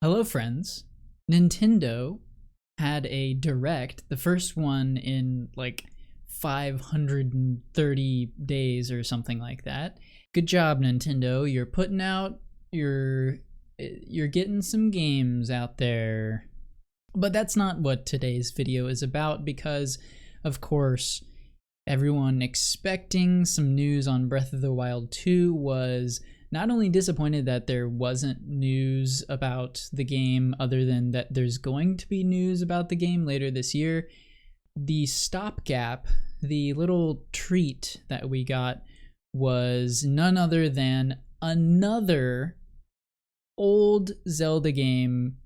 Hello, friends. Nintendo had a direct, the first one in like 530 days or something like that. Good job, Nintendo. You're putting out, you're getting some games out there. But that's not what today's video is about because, of course, everyone expecting some news on Breath of the Wild 2 was not only disappointed that there wasn't news about the game other than that there's going to be news about the game later this year. The stopgap, the little treat that we got was none other than another old Zelda game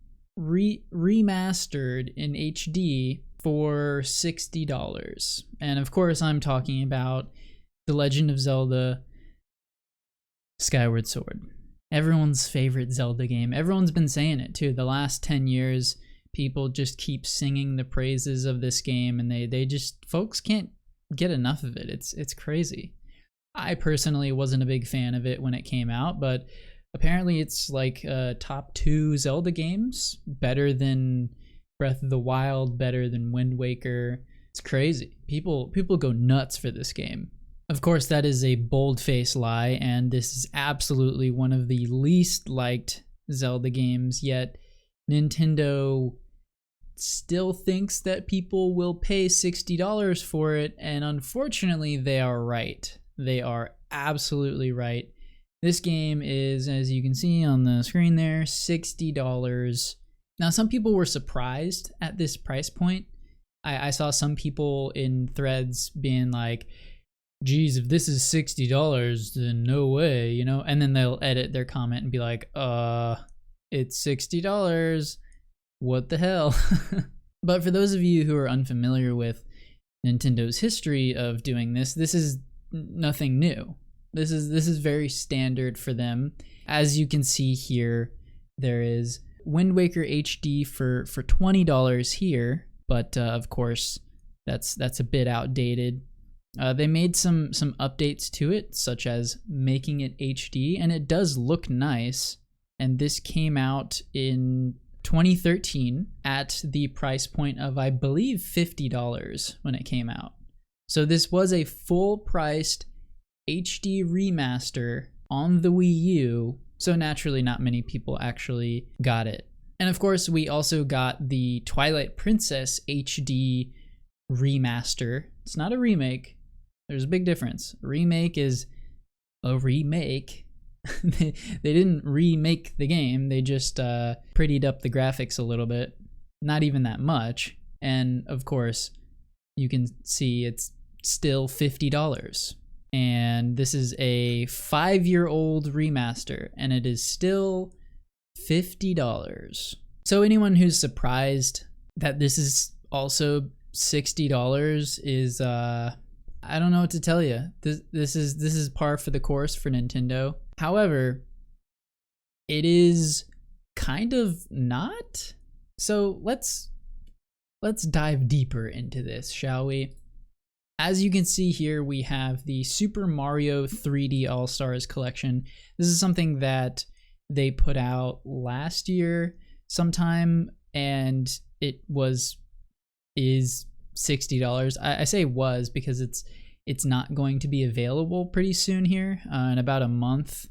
remastered in HD for $60. And of course I'm talking about The Legend of Zelda Skyward Sword. Everyone's favorite Zelda game. Everyone's been saying it too. The last 10 years, people just keep singing the praises of this game, and they just, folks can't get enough of it. It's crazy. I personally wasn't a big fan of it when it came out, but apparently it's like top 2 Zelda games, better than Breath of the Wild, better than Wind Waker. It's crazy. People go nuts for this game. Of course, that is a bold-faced lie, and this is absolutely one of the least liked Zelda games, yet Nintendo still thinks that people will pay $60 for it, and unfortunately, they are right. They are absolutely right. This game is, as you can see on the screen there, $60. Now, some people were surprised at this price point. I saw some people in threads being like, geez, if this is $60, then no way, you know? And then they'll edit their comment and be like, it's $60. What the hell? But for those of you who are unfamiliar with Nintendo's history of doing this, this is nothing new. This is very standard for them. As you can see here, there is Wind Waker HD for $20 here, but of course that's a bit outdated. They made some updates to it, such as making it HD, and it does look nice. And this came out in 2013 at the price point of, I believe, $50 when it came out. So this was a full-priced HD remaster on the Wii U, so naturally not many people actually got it. And of course, we also got the Twilight Princess HD remaster. It's not a remake. There's a big difference. A remake is a remake. They didn't remake the game. They just prettied up the graphics a little bit. Not even that much. And of course, you can see it's still $50. And this is a 5-year-old remaster, and it is still $50. So anyone who's surprised that this is also $60 is I don't know what to tell you. This is par for the course for Nintendo. However, it is kind of not. So let's dive deeper into this, shall we? As you can see here, we have the Super Mario 3D AllStars collection. This is something that they put out last year sometime, and it is $60. I say was because it's not going to be available pretty soon here. In about a month,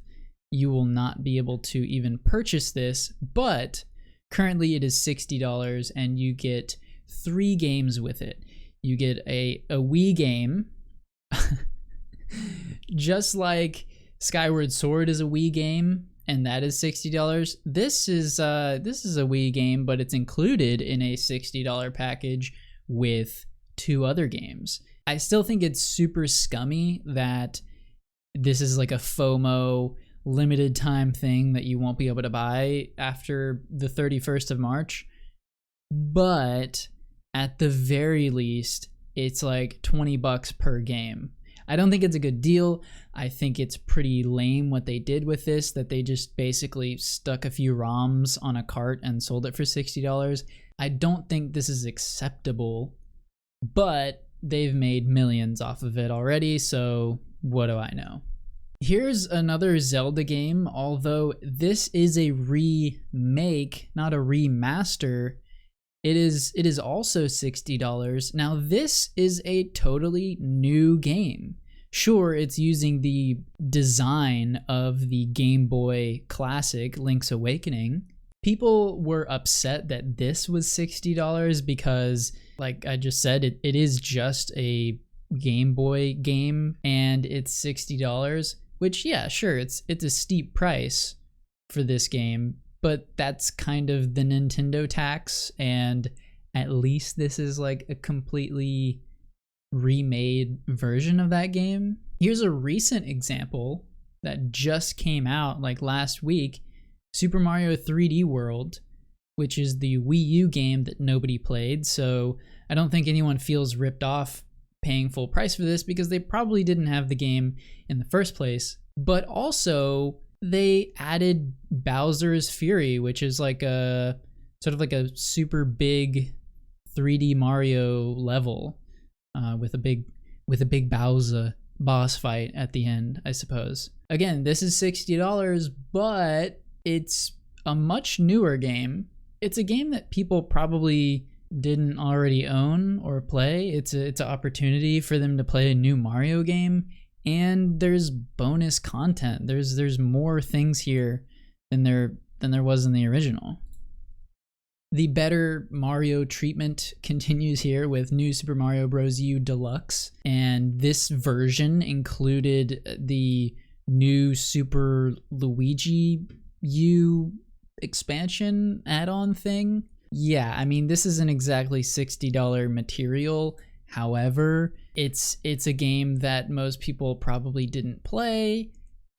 you will not be able to even purchase this, but currently it is $60 and you get 3 games with it. You get a Wii game, just like Skyward Sword is a Wii game, and that is $60. This is a Wii game, but it's included in a $60 package with 2 other games. I still think it's super scummy that this is like a FOMO limited time thing that you won't be able to buy after the 31st of March. But at the very least, it's like $20 per game. I don't think it's a good deal. I think it's pretty lame what they did with this, that they just basically stuck a few ROMs on a cart and sold it for $60. I don't think this is acceptable, but they've made millions off of it already, so what do I know? Here's another Zelda game, although this is a remake, not a remaster. It is also $60. Now this is a totally new game. Sure, it's using the design of the Game Boy classic Lynx Awakening. People were upset that this was $60 because, like I just said, it is just a Game Boy game and it's $60, which, yeah, sure, it's a steep price for this game, but that's kind of the Nintendo tax, and at least this is like a completely remade version of that game. Here's a recent example that just came out like last week, Super Mario 3D World, which is the Wii U game that nobody played, so I don't think anyone feels ripped off paying full price for this because they probably didn't have the game in the first place. But also they added Bowser's Fury, which is like a sort of like a super big 3D Mario level with a big Bowser boss fight at the end, I suppose. Again, this is $60, but it's a much newer game. It's a game that people probably didn't already own or play. It's an opportunity for them to play a new Mario game, and there's bonus content. There's more things here than there was in the original. The better Mario treatment continues here with New Super Mario Bros. U Deluxe, and this version included the new Super Luigi U expansion add-on thing. Yeah, I mean, this isn't exactly $60 material. However, it's a game that most people probably didn't play,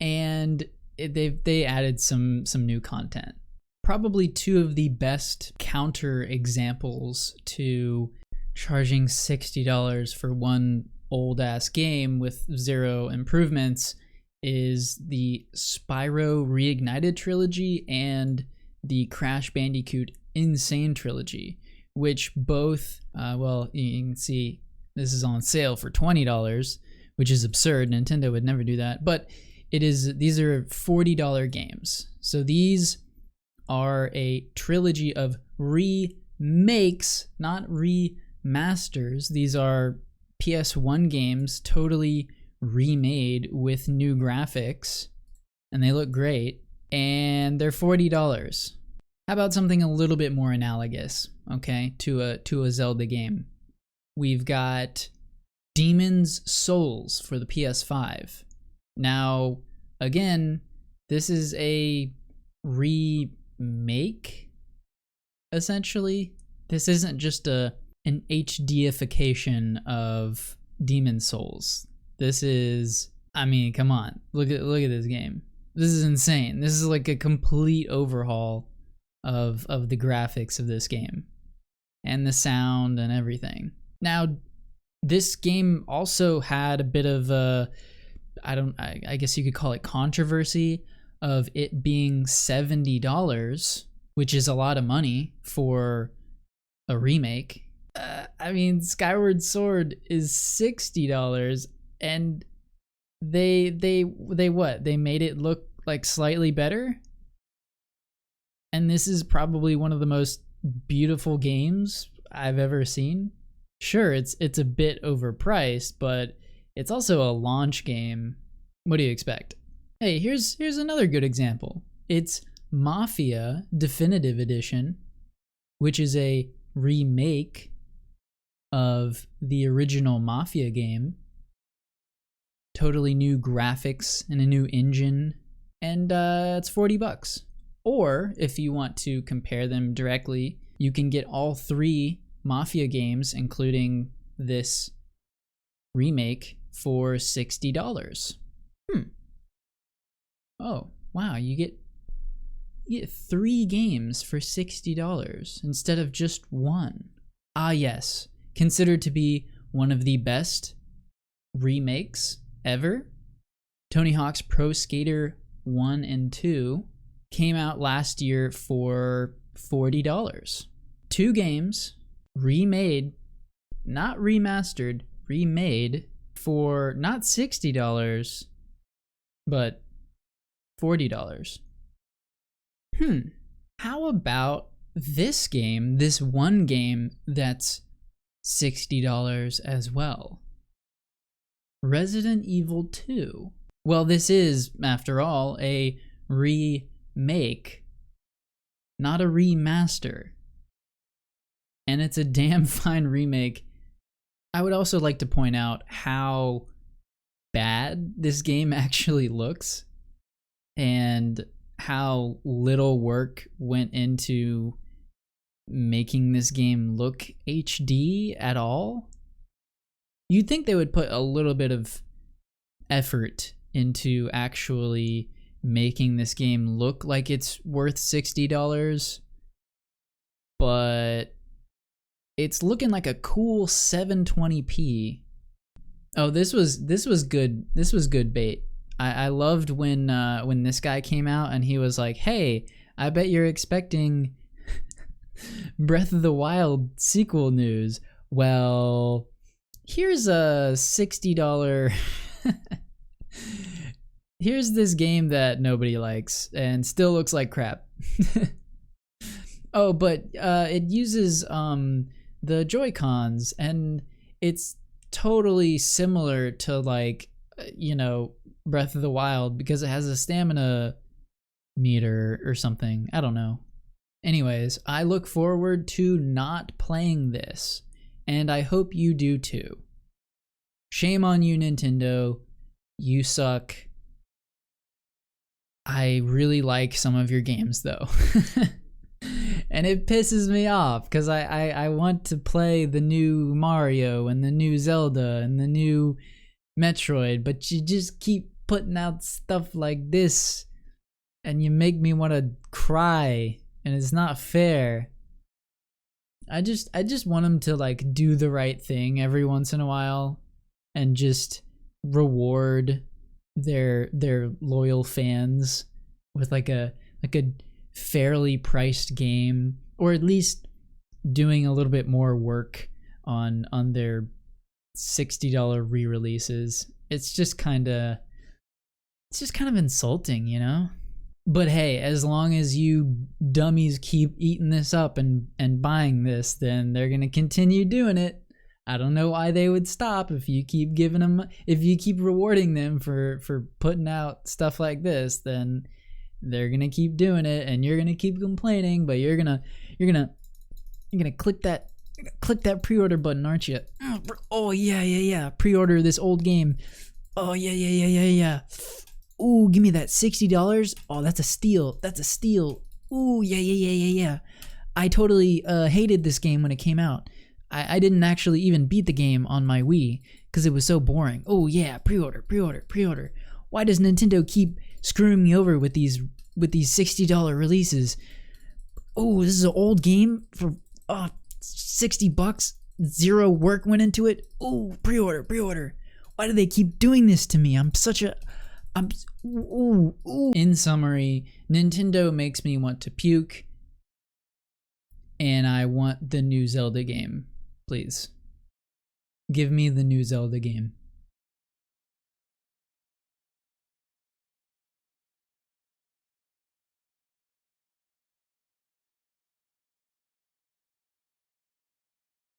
and they added some new content. Probably two of the best counter examples to charging $60 for one old ass game with zero improvements is the Spyro Reignited trilogy and the Crash Bandicoot Insane trilogy, which both, well, you can see this is on sale for $20, which is absurd. Nintendo would never do that, but these are $40 games. So these are a trilogy of remakes, not remasters. These are PS1 games totally remade with new graphics, and they look great, and they're $40. How about something a little bit more analogous, okay, to a Zelda game? We've got Demon's Souls for the PS5. Now, again, this is a remake, essentially. This isn't just an HDification of Demon's Souls. This is, I mean, come on, look at this game. This is insane. This is like a complete overhaul of the graphics of this game and the sound and everything. Now, this game also had a bit of a, I guess you could call it controversy of it being $70, which is a lot of money for a remake. I mean, Skyward Sword is $60, and they what? They made it look like slightly better? And this is probably one of the most beautiful games I've ever seen. Sure, it's a bit overpriced, but it's also a launch game. What do you expect? Hey, here's another good example. It's Mafia Definitive Edition, which is a remake of the original Mafia game. Totally new graphics and a new engine, and it's $40. Or if you want to compare them directly, you can get all three Mafia games, including this remake, for $60. Oh, wow, you get 3 games for $60 instead of just one. Ah, yes, considered to be one of the best remakes ever. Tony Hawk's Pro Skater 1 and 2 came out last year for $40. 2 games remade, not remastered, remade for not $60, but $40. How about this game, this one game that's $60 as well? Resident Evil 2. Well, this is, after all, a remake, not a remaster. And it's a damn fine remake. I would also like to point out how bad this game actually looks and how little work went into making this game look HD at all. You'd think they would put a little bit of effort into actually making this game look like it's worth $60, but it's looking like a cool 720p. Oh, this was good. This was good bait. I loved when this guy came out and he was like, "Hey, I bet you're expecting Breath of the Wild sequel news. Well, here's a $60 here's this game that nobody likes and still looks like crap." Oh, but it uses the Joy-Cons, and it's totally similar to, like, Breath of the Wild because it has a stamina meter or something. I don't know. Anyways, I look forward to not playing this, and I hope you do too. Shame on you, Nintendo. You suck. I really like some of your games, though. And it pisses me off because I want to play the new Mario and the new Zelda and the new Metroid, but you just keep putting out stuff like this and you make me want to cry, and it's not fair. I just want them to, like, do the right thing every once in a while and just reward their loyal fans with like a fairly priced game, or at least doing a little bit more work on their $60 re-releases. It's just kind of insulting, you know? But hey, as long as you dummies keep eating this up and buying this, then they're going to continue doing it. I don't know why they would stop if you keep rewarding them for putting out stuff like this, then they're going to keep doing it and you're going to keep complaining, but you're going to click that pre-order button, aren't you? Oh yeah. Pre-order this old game. Oh yeah. Ooh, give me that $60. Oh, that's a steal. Ooh, yeah. I totally hated this game when it came out. I didn't actually even beat the game on my Wii because it was so boring. Oh yeah, pre-order. Why does Nintendo keep screwing me over with these $60 releases? Oh, this is an old game for $60. Zero work went into it. Oh, pre-order. Why do they keep doing this to me? In summary, Nintendo makes me want to puke, and I want the new Zelda game. Please. Give me the new Zelda game.